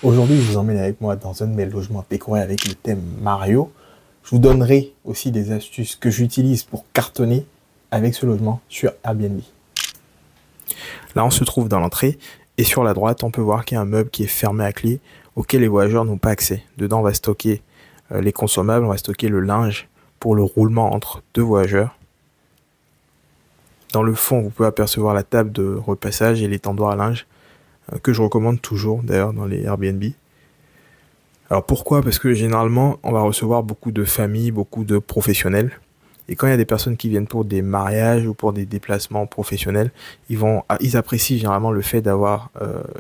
Aujourd'hui, je vous emmène avec moi dans un de mes logements décorés avec le thème Mario. Je vous donnerai aussi des astuces que j'utilise pour cartonner avec ce logement sur Airbnb. Là, on se trouve dans l'entrée et sur la droite, on peut voir qu'il y a un meuble qui est fermé à clé auquel les voyageurs n'ont pas accès. Dedans, on va stocker les consommables, on va stocker le linge pour le roulement entre deux voyageurs. Dans le fond, vous pouvez apercevoir la table de repassage et l'étendoir à linge que je recommande toujours d'ailleurs dans les Airbnb. Alors pourquoi? Parce que généralement, on va recevoir beaucoup de familles, beaucoup de professionnels. Et quand il y a des personnes qui viennent pour des mariages ou pour des déplacements professionnels, ils apprécient généralement le fait d'avoir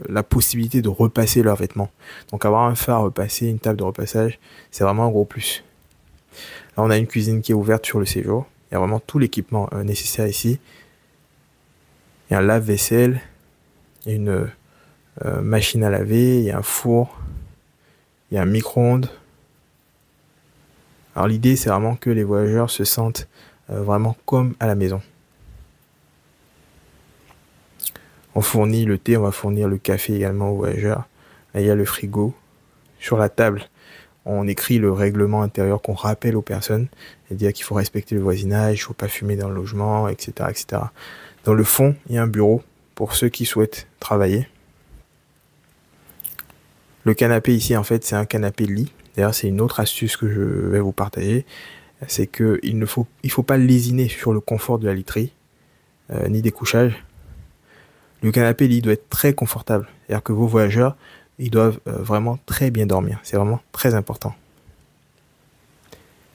la possibilité de repasser leurs vêtements. Donc avoir un phare repassé, une table de repassage, c'est vraiment un gros plus. Là, on a une cuisine qui est ouverte sur le séjour. Il y a vraiment tout l'équipement nécessaire ici. Il y a un lave-vaisselle, il y a une machine à laver, il y a un four, il y a un micro-ondes. Alors l'idée, c'est vraiment que les voyageurs se sentent vraiment comme à la maison. On fournit le thé, on va fournir le café également aux voyageurs. Là, il y a le frigo. Sur la table, on écrit le règlement intérieur qu'on rappelle aux personnes, c'est-à-dire qu'il faut respecter le voisinage, il ne faut pas fumer dans le logement, etc., etc. Dans le fond, il y a un bureau pour ceux qui souhaitent travailler. Le canapé ici, en fait, c'est un canapé lit. D'ailleurs, c'est une autre astuce que je vais vous partager. C'est qu'il ne faut pas lésiner sur le confort de la literie, ni des couchages. Le canapé lit doit être très confortable. C'est-à-dire que vos voyageurs, ils doivent vraiment très bien dormir. C'est vraiment très important.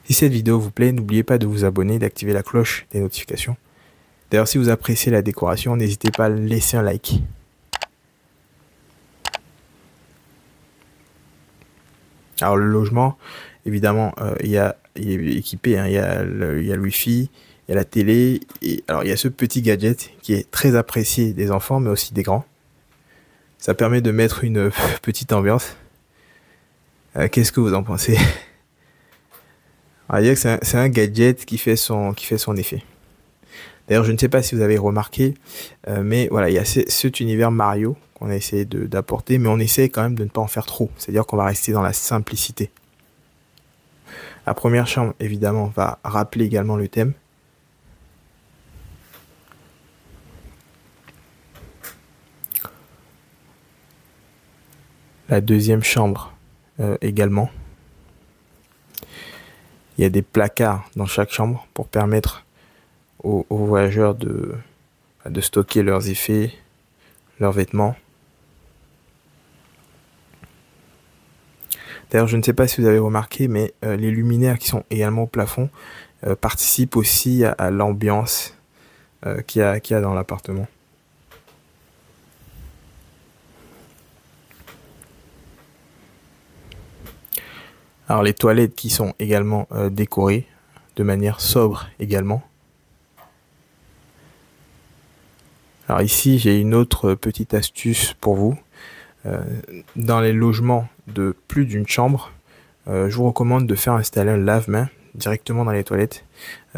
Si cette vidéo vous plaît, n'oubliez pas de vous abonner, d'activer la cloche des notifications. D'ailleurs, si vous appréciez la décoration, n'hésitez pas à laisser un like. Alors le logement, évidemment, il est équipé, hein, il y a le Wi-Fi, il y a la télé, et alors il y a ce petit gadget qui est très apprécié des enfants, mais aussi des grands. Ça permet de mettre une petite ambiance. Qu'est-ce que vous en pensez? On va dire que c'est un gadget qui fait son effet. D'ailleurs, je ne sais pas si vous avez remarqué, mais voilà, il y a cet univers Mario qu'on a essayé d'apporter, mais on essaie quand même de ne pas en faire trop. C'est-à-dire qu'on va rester dans la simplicité. La première chambre, évidemment, va rappeler également le thème. La deuxième chambre également. Il y a des placards dans chaque chambre pour permettre aux voyageurs de stocker leurs effets, leurs vêtements. D'ailleurs, je ne sais pas si vous avez remarqué, mais les luminaires qui sont également au plafond participent aussi à l'ambiance qu'il y a dans l'appartement. Alors les toilettes qui sont également décorées de manière sobre également. Alors ici, j'ai une autre petite astuce pour vous. Dans les logements de plus d'une chambre, je vous recommande de faire installer un lave-mains directement dans les toilettes.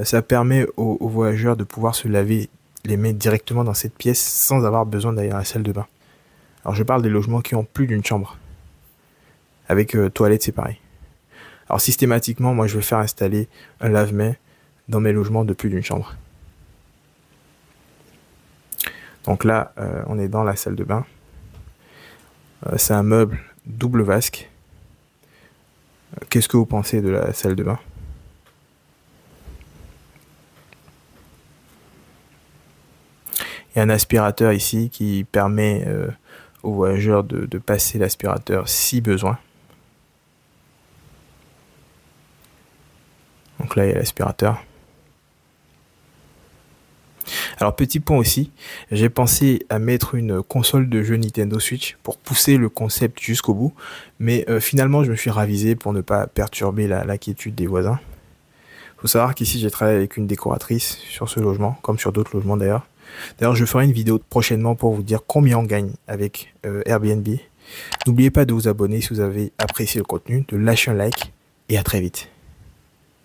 Ça permet aux voyageurs de pouvoir se laver les mains directement dans cette pièce sans avoir besoin d'aller à la salle de bain. Alors je parle des logements qui ont plus d'une chambre, avec toilettes séparées. Alors systématiquement, moi je vais faire installer un lave-mains dans mes logements de plus d'une chambre. Donc là, on est dans la salle de bain. C'est un meuble double vasque. Qu'est-ce que vous pensez de la salle de bain? Il y a un aspirateur ici qui permet aux voyageurs de passer l'aspirateur si besoin. Donc là, il y a l'aspirateur. Alors petit point aussi, j'ai pensé à mettre une console de jeu Nintendo Switch pour pousser le concept jusqu'au bout, mais finalement je me suis ravisé pour ne pas perturber la quiétude des voisins. Il faut savoir qu'ici j'ai travaillé avec une décoratrice sur ce logement, comme sur d'autres logements d'ailleurs. D'ailleurs je ferai une vidéo prochainement pour vous dire combien on gagne avec Airbnb. N'oubliez pas de vous abonner si vous avez apprécié le contenu, de lâcher un like et à très vite.